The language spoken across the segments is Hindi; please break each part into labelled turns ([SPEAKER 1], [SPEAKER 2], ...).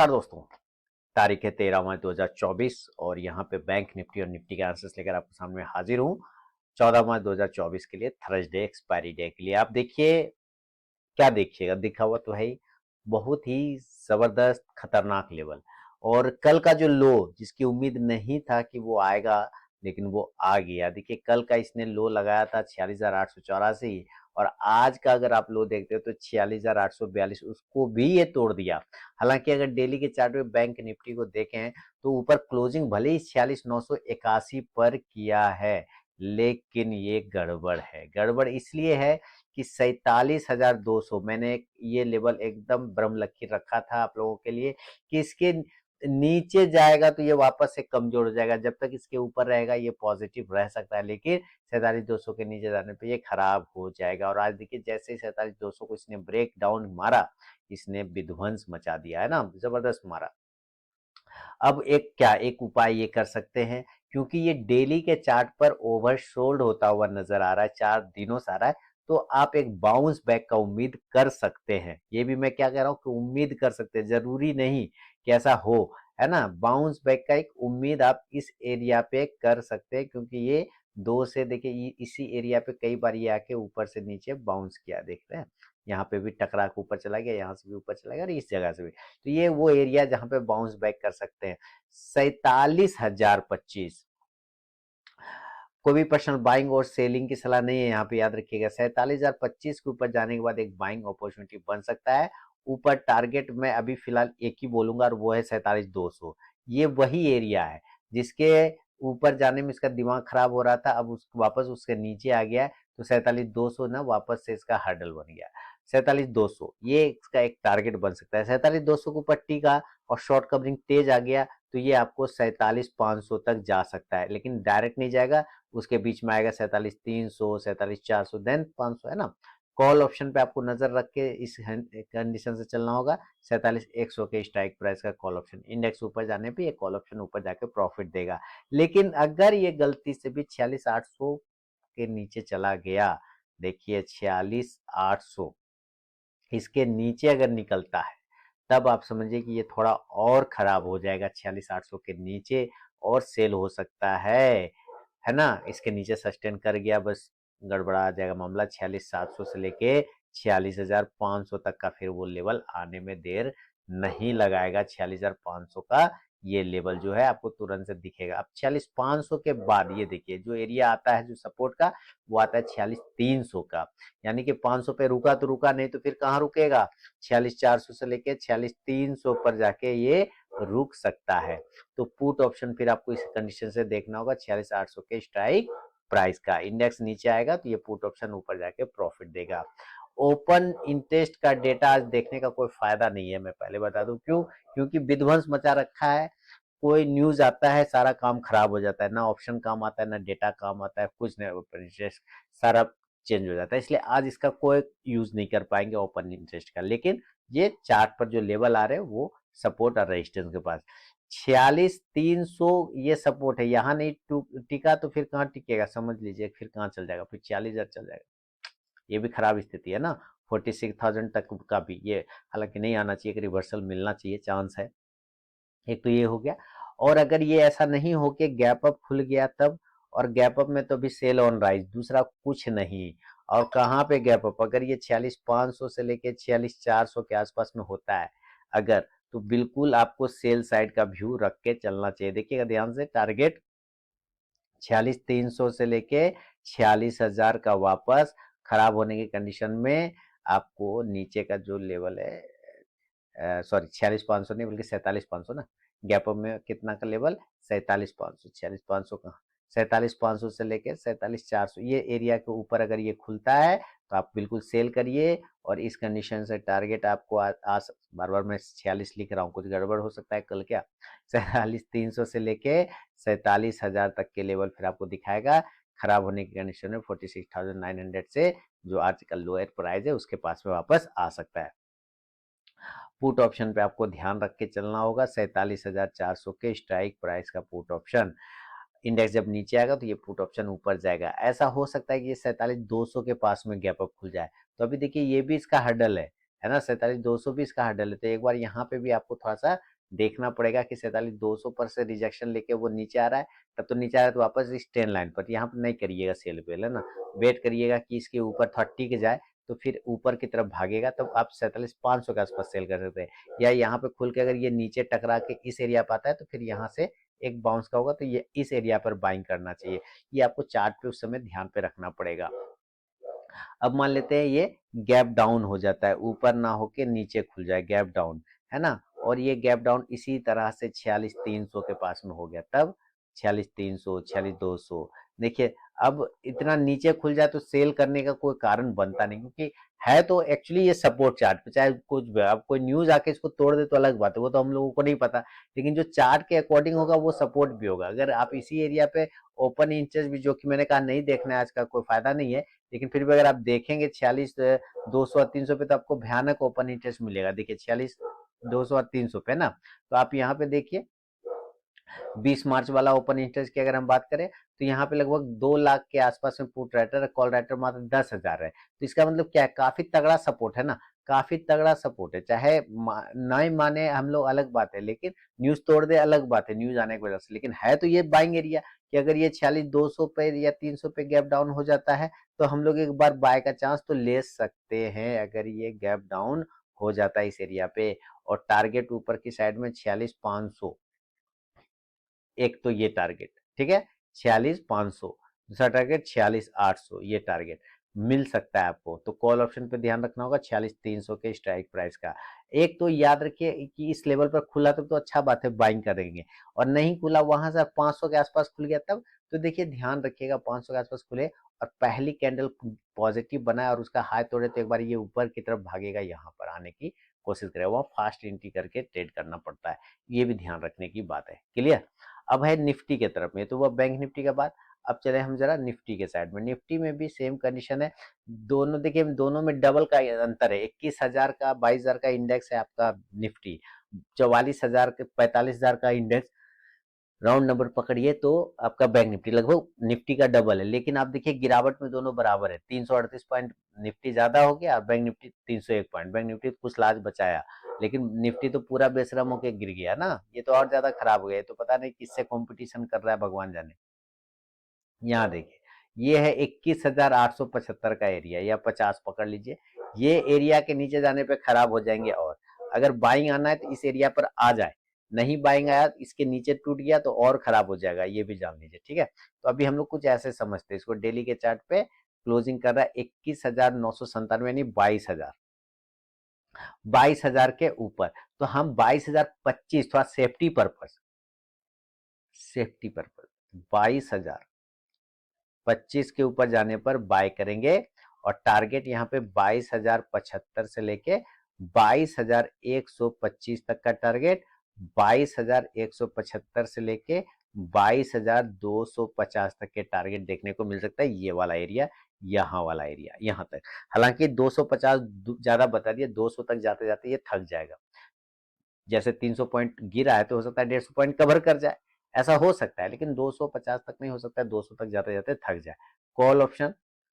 [SPEAKER 1] नमस्कार दोस्तों। तारीख है 13 मार्च 2024 और यहाँ पे बैंक निफ्टी और निफ्टी के आंसर्स लेकर आपके सामने हाजिर हूँ 14 मार्च 2024 के लिए, थर्सडे एक्सपायरी डे के लिए। आप देखिए, क्या देखिएगा, दिखा हुआ तो है ही, बहुत ही जबरदस्त खतरनाक लेवल। और कल का जो लो, जिसकी उम्मीद नहीं था कि वो आएगा, लेकिन वो आ गया। देखिए, कल का इसने लो लगाया था 46,884 और आज का अगर आप लो देखते हो तो 46,842, उसको भी ये तोड़ दिया। हालांकि अगर डेली के चार्ट में बैंक निफ्टी को देखें तो ऊपर क्लोजिंग भले ही 46,981 पर किया है, लेकिन ये गड़बड़ है। गड़बड़ इसलिए है कि 47,200, मैंने ये लेवल एकदम ब्रह्म लकीर रखा था आप लोगों के लिए कि इसके नीचे जाएगा तो ये वापस से कमजोर हो जाएगा। जब तक इसके ऊपर रहेगा ये पॉजिटिव रह सकता है, लेकिन 47,200 के नीचे जाने पे ये खराब हो जाएगा। और आज देखिए, जैसे ही 47,200 को इसने ब्रेक डाउन मारा, इसने विध्वंस मचा दिया है ना, जबरदस्त मारा। अब एक उपाय ये कर सकते हैं, क्योंकि ये डेली के चार्ट पर ओवरसोल्ड होता हुआ नजर आ रहा है, 4 दिनों से आ रहा है, तो आप एक बाउंस बैक का उम्मीद कर सकते हैं। ये भी मैं क्या कह रहा हूँ कि उम्मीद कर सकते हैं, जरूरी नहीं कि ऐसा हो, है ना। बाउंस बैक का एक उम्मीद आप इस एरिया पे कर सकते हैं, क्योंकि ये दो से देखिए इसी एरिया पे कई बार ये आके ऊपर से नीचे बाउंस किया, देख रहे हैं। यहाँ पे भी टकरा के ऊपर चला गया, यहाँ से भी ऊपर चला गया और इस जगह से भी। तो ये वो एरिया जहां पे बाउंस बैक कर सकते हैं। 47,025, कोई भी पर्सनल बाइंग और सेलिंग की सलाह नहीं है यहाँ पे, याद रखिएगा। 47,025 के ऊपर जाने के बाद एक बाइंग अपॉर्चुनिटी बन सकता है। ऊपर टारगेट मैं अभी फिलहाल एक ही बोलूंगा और वो है 47,200। ये वही एरिया है जिसके ऊपर जाने में इसका दिमाग खराब हो रहा था, अब वापस उसके नीचे आ गया है। तो 47,200 ना वापस से इसका हर्डल बन गया। 47,200 ये इसका एक टारगेट बन सकता है। 47,200 के ऊपर टीका और शॉर्ट कवरिंग तेज आ गया तो ये आपको 47,500 तक जा सकता है, लेकिन डायरेक्ट नहीं जाएगा। उसके बीच में आएगा 47,300, 47,400, देन 500, है ना। कॉल ऑप्शन पे आपको नजर रख के इस कंडीशन से चलना होगा। 47,100 के स्ट्राइक प्राइस का कॉल ऑप्शन, इंडेक्स ऊपर जाने पे ये कॉल ऑप्शन ऊपर जाके प्रॉफिट देगा। लेकिन अगर ये गलती से भी 46,800 के नीचे चला गया, देखिए 46,800 इसके नीचे अगर निकलता है, तब आप समझिए कि ये थोड़ा और खराब हो जाएगा। 46,800 के नीचे और सेल हो सकता है ना। इसके नीचे सस्टेन कर गया, बस गड़बड़ा जाएगा मामला। 46,700 से लेके 46,500 तक का फिर वो लेवल आने में देर नहीं लगाएगा। 46,500 का ये लेवल जो है आपको तुरंत से दिखेगा। अब 46,500 के बाद ये देखिए जो एरिया आता है जो सपोर्ट का, वो आता है 46,300 का। यानी कि 500 पे रुका तो रुका, नहीं तो फिर कहाँ रुकेगा, 46,400 से लेके 46,300 पर जाके ये रुक सकता है। तो पुट ऑप्शन फिर आपको इस कंडीशन से देखना होगा। 46,800 के स्ट्राइक प्राइस का, इंडेक्स नीचे आएगा तो ये पुट ऑप्शन ऊपर जाके प्रॉफिट देगा। ओपन इंटरेस्ट का डेटा आज देखने का कोई फायदा नहीं है, मैं पहले बता दूं क्यों। क्योंकि विध्वंस मचा रखा है। कोई न्यूज आता है सारा काम खराब हो जाता है, ना ऑप्शन काम आता है ना डेटा काम आता है, कुछ नहीं, ओपन इंटरेस्ट सारा चेंज हो जाता है। इसलिए आज इसका कोई यूज नहीं कर पाएंगे ओपन इंटरेस्ट का। लेकिन ये चार्ट पर जो लेवल आ रहे हैं वो सपोर्ट और रेजिस्टेंस के पास 46,300 ये सपोर्ट है। यहाँ नहीं टिका तो फिर कहाँ टिकेगा, समझ लीजिए फिर कहाँ चल जाएगा, फिर 40,000 चल जाएगा। ये भी खराब स्थिति है ना। 46,000 तक का भी ये हालांकि नहीं आना चाहिए, कि रिवर्सल मिलना चाहिए, चांस है। एक तो ये हो गया। और अगर ये ऐसा नहीं हो के गैप अप खुल गया तब, और गैप अप में तो भी सेल ऑन राइज, दूसरा कुछ नहीं। और कहाँ पे गैप अप, अगर ये 46,500 से लेके 46,400 के आसपास में होता है अगर, तो बिल्कुल आपको सेल साइड का व्यू रख के चलना चाहिए। देखिएगा ध्यान से, टारगेट 46,300 से लेके 46,000 का वापस खराब होने की कंडीशन में आपको नीचे का जो लेवल है, सॉरी 46,500 नहीं बल्कि 47,500 ना। गैप अप में कितना का लेवल, 47,500, 46,500 का 47,500 से लेकर 47,400 ये एरिया के ऊपर अगर ये खुलता है तो आप बिल्कुल सेल करिए। और इस कंडीशन से टारगेट आपको बार बार मैं 46 लिख रहा हूँ, कुछ गड़बड़ हो सकता है कल क्या। 47,300 से लेके 47,000 तक के लेवल फिर आपको दिखाएगा। खराब होने की कंडीशन में 46,900 से जो आज का लोअर प्राइस है उसके पास में वापस आ सकता है। पुट ऑप्शन पे आपको ध्यान रख के चलना होगा। 47,400 के स्ट्राइक प्राइस का पुट ऑप्शन, इंडेक्स जब नीचे आएगा तो ये पुट ऑप्शन ऊपर जाएगा। ऐसा हो सकता है कि ये 47,200 के पास में गैप अप खुल जाए, तो अभी देखिए ये भी इसका हर्डल है ना। 47,200 भी इसका हर्डल है, तो एक बार यहाँ पे भी आपको थोड़ा सा देखना पड़ेगा कि 47,200 पर से रिजेक्शन लेके वो नीचे आ रहा है, तब तो नीचे आ रहा है तो वापस इस ट्रेंड लाइन पर, यहाँ पर नहीं करिएगा सेल वेल, है ना। वेट करिएगा कि इसके ऊपर 30 के जाए तो फिर ऊपर की तरफ भागेगा, तब आप 47,500 के आसपास सेल कर सकते हैं। या यहाँ पे खुल के अगर ये नीचे टकरा के इस एरिया पर आता है तो फिर यहाँ से एक बाउंस का होगा, तो ये इस एरिया पर बाइंग करना चाहिए। ये आपको चार्ट पे उस समय ध्यान पे रखना पड़ेगा। अब मान लेते हैं ये गैप डाउन हो जाता है, ऊपर ना होके नीचे खुल जाए, गैप डाउन, है ना। और ये गैप डाउन इसी तरह से 46,300 के पास में हो गया, तब 46,300, 46,200। देखिए अब इतना नीचे खुल जाए तो सेल करने का कोई कारण बनता नहीं, क्योंकि है तो एक्चुअली ये सपोर्ट चार्ट पे, चाहे कुछ भी अब कोई न्यूज आके इसको तोड़ दे तो अलग बात है, वो तो हम लोगों को नहीं पता, लेकिन जो चार्ट के अकॉर्डिंग होगा वो सपोर्ट भी होगा। अगर आप इसी एरिया पे ओपन इंचेस भी, जो कि मैंने कहा नहीं देखना है आज का कोई फायदा नहीं है, लेकिन फिर भी अगर आप देखेंगे 46,200 और 300 पे तो आपको भयानक ओपन इंटरेस्ट मिलेगा। देखिए 46,200 और 300 पे ना, तो आप यहाँ पे देखिए 20 मार्च वाला ओपन इंटरेस्ट की अगर हम बात करें तो यहाँ पे लगभग 2 लाख के आसपास में पुट राइटर, कॉल राइटर मात्र 10,000 है। तो इसका मतलब क्या है, काफी तगड़ा सपोर्ट है ना, काफी तगड़ा सपोर्ट है। चाहे नहीं माने हम लोग अलग बात है, लेकिन न्यूज तोड़ दे अलग बात है न्यूज आने की वजह से, लेकिन है तो ये बाइंग एरिया कि अगर ये 46,200 पे या 300 पे गैप डाउन हो जाता है तो हम लोग एक बार बाय का चांस तो ले सकते हैं, अगर ये गैप डाउन हो जाता है इस एरिया पे। और टारगेट ऊपर की साइड में 46,500, एक तो ये टारगेट, ठीक है, 46,500। दूसरा टारगेट 46,800, ये टारगेट मिल सकता है आपको। तो कॉल ऑप्शन पे ध्यान रखना होगा 46,300 के स्ट्राइक प्राइस का। एक तो याद रखिए कि इस लेवल पर खुला तो अच्छा बात है, बाइंग करेंगे, और नहीं खुला वहां से 500 के आसपास खुल गया तब तो देखिए ध्यान रखिएगा 500 के आसपास खुले और पहली कैंडल पॉजिटिव बनाए और उसका हाई तोड़े तो एक बार ये ऊपर की तरफ भागेगा, यहाँ पर आने की कोशिश करेगा, वह फास्ट एंट्री करके ट्रेड करना पड़ता है, ये भी ध्यान रखने की बात है। क्लियर। अब है निफ्टी के तरफ में, तो वह बैंक निफ्टी के बाद अब चले हम जरा निफ्टी के साइड में। निफ्टी में भी सेम कंडीशन है, दोनों देखिए दोनों में डबल का अंतर है। 21,000 का 22,000 का इंडेक्स है आपका निफ्टी, 44,000 के 45,000 का इंडेक्स, राउंड नंबर पकड़िए तो आपका बैंक निफ्टी लगभग निफ्टी का डबल है। लेकिन आप देखिए गिरावट में दोनों बराबर है, 338 पॉइंट निफ्टी ज्यादा हो गया, bank Nifty 301 point, bank Nifty कुछ लाज बचाया, लेकिन निफ्टी तो पूरा बेशरम होके गिर गया ना, ये तो और ज्यादा खराब हो गया, तो पता नहीं किससे कंपटीशन कर रहा है भगवान जाने। यहाँ देखिए ये है 21,875 का एरिया, या 50 पकड़ लीजिए, ये एरिया के नीचे जाने पे खराब हो जाएंगे। और अगर बाइंग आना है तो इस एरिया पर आ जाए, नहीं बाइंग आया इसके नीचे टूट गया तो और खराब हो जाएगा, ये भी जान लीजिए, ठीक है। तो अभी हम लोग कुछ ऐसे समझते हैं इसको, डेली के चार्ट पे क्लोजिंग कर रहा है 21,997 यानी 22,000, 22,000 के ऊपर, तो हम 22,025 थोड़ा सेफ्टी पर्पज 22,025 के ऊपर जाने पर बाय करेंगे। और टारगेट यहाँ पे 22,075 से लेके 22,125 तक का टारगेट, 22,175 से लेके 22,250 तक के टारगेट देखने को मिल सकता है। ये वाला एरिया, यहाँ वाला एरिया, यहाँ तक, हालांकि 250 ज्यादा बता दिया, 200 तक जाते जाते ये थक जाएगा। जैसे 300 पॉइंट गिरा है तो हो सकता है 150 पॉइंट कवर कर जाए, ऐसा हो सकता है, लेकिन 250 तक नहीं हो सकता है, 200 तक जाते जाते थक जाए। कॉल ऑप्शन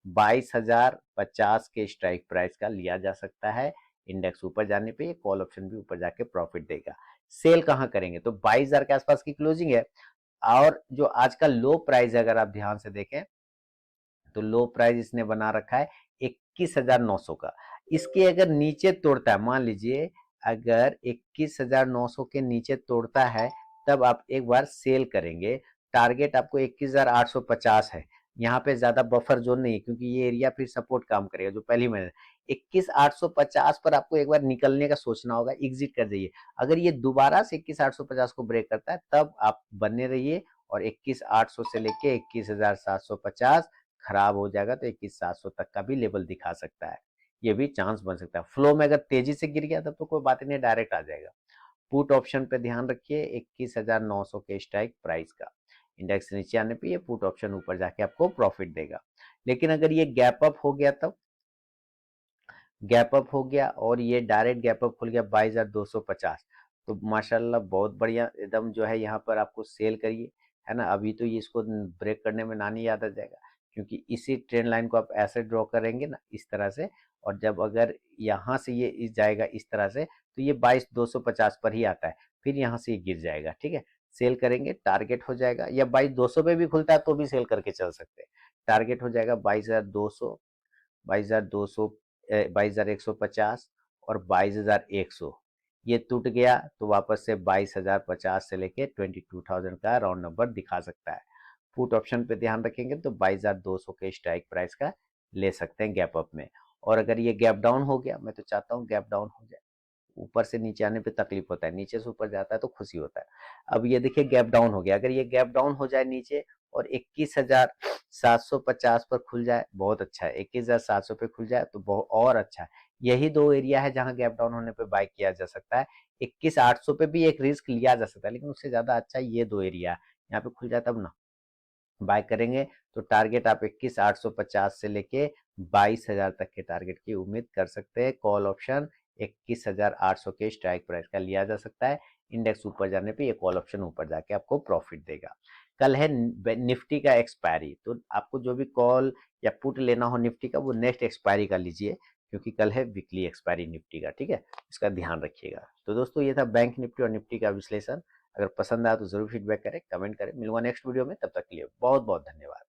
[SPEAKER 1] 22,050 के स्ट्राइक प्राइस का लिया जा सकता है, इंडेक्स ऊपर जाने पे ये कॉल ऑप्शन भी ऊपर जाके प्रॉफिट देगा। सेल कहां करेंगे, तो 22,000 के आसपास की क्लोजिंग है, और जो आज का लो प्राइस है अगर आप ध्यान से देखें तो लो प्राइस इसने बना रखा है 21,900 का। इसके अगर नीचे तोड़ता है, मान लीजिए अगर 21,900 के नीचे तोड़ता है तब आप एक बार सेल करेंगे। टारगेट आपको 21,850 है, यहाँ पे ज्यादा बफर जोन नहीं है क्योंकि ये एरिया फिर सपोर्ट काम करेगा जो पहली महीने। 21,850 पर आपको एक बार निकलने का सोचना होगा, एग्जिट कर जाइए। अगर ये दोबारा से 21,850 को ब्रेक करता है तब आप बने रहिए, और 21,800 से लेके 21,750 खराब हो जाएगा तो 21,700 तक का भी लेवल दिखा सकता है, ये भी चांस बन सकता है। फ्लो में अगर तेजी से गिर गया तब तो कोई बात नहीं, डायरेक्ट आ जाएगा। पुट ऑप्शन पे ध्यान रखिए 21,900 के स्ट्राइक प्राइस का, इंडेक्स नीचे आने पे ये पुट ऑप्शन ऊपर जाके आपको प्रॉफिट देगा। लेकिन अगर ये गैप अप हो गया, तब गैप अप हो गया और ये डायरेक्ट गैप अप खुल गया 22,250, तो माशाल्लाह बहुत बढ़िया, एकदम जो है यहाँ पर आपको सेल करिए, है ना। अभी तो ये इसको ब्रेक करने में नानी याद आ जाएगा, क्योंकि इसी ट्रेंड लाइन को आप ऐसे ड्रॉ करेंगे ना इस तरह से, और जब अगर यहाँ से ये इस जाएगा इस तरह से तो ये 22,250 पर ही आता है। फिर यहाँ से ये गिर जाएगा, ठीक है। सेल करेंगे, टारगेट हो जाएगा, या 22,200 पे भी खुलता है तो भी सेल करके चल सकते हैं। टारगेट हो जाएगा 22,200, 22,200, 22,150 और 22,100। ये टूट गया तो वापस से 22,050 से लेके 22,000 का राउंड नंबर दिखा सकता है। पुट ऑप्शन पे ध्यान रखेंगे तो 22,200 के स्ट्राइक प्राइस का ले सकते हैं गैप अप में। और अगर ये गैप डाउन हो गया, मैं तो चाहता हूँ गैप डाउन हो जाए, ऊपर से नीचे आने पे तकलीफ होता है, नीचे से ऊपर जाता है तो खुशी होता है। अब ये देखिए गैप डाउन हो गया, अगर ये गैप डाउन हो जाए नीचे और 21,750 पर खुल जाए, बहुत अच्छा है। 21,700 पे खुल जाए तो बहुत और अच्छा है। यही दो एरिया है जहां गैप डाउन होने पे बाय किया जा सकता है। 21,800 पे भी एक रिस्क लिया जा सकता है, लेकिन उससे ज्यादा अच्छा ये दो एरिया है, यहाँ पे खुल जाए तब ना बाय करेंगे। तो टारगेट आप 21,850 से लेके 22,000 तक के टारगेट की उम्मीद कर सकते हैं। कॉल ऑप्शन 21,800 के स्ट्राइक प्राइस का लिया जा सकता है। इंडेक्स ऊपर जाने पे ये कॉल ऑप्शन ऊपर जाके आपको प्रॉफिट देगा। कल है निफ्टी का एक्सपायरी, तो आपको जो भी कॉल या पुट लेना हो निफ्टी का वो नेक्स्ट एक्सपायरी का लीजिए, क्योंकि कल है वीकली एक्सपायरी निफ्टी का, ठीक है। इसका ध्यान रखिएगा। तो दोस्तों ये था बैंक निफ्टी और निफ्टी का विश्लेषण। अगर पसंद आया तो जरूर फीडबैक करें, कमेंट करें। मिलूंगा नेक्स्ट वीडियो में, तब तक के लिए बहुत बहुत धन्यवाद।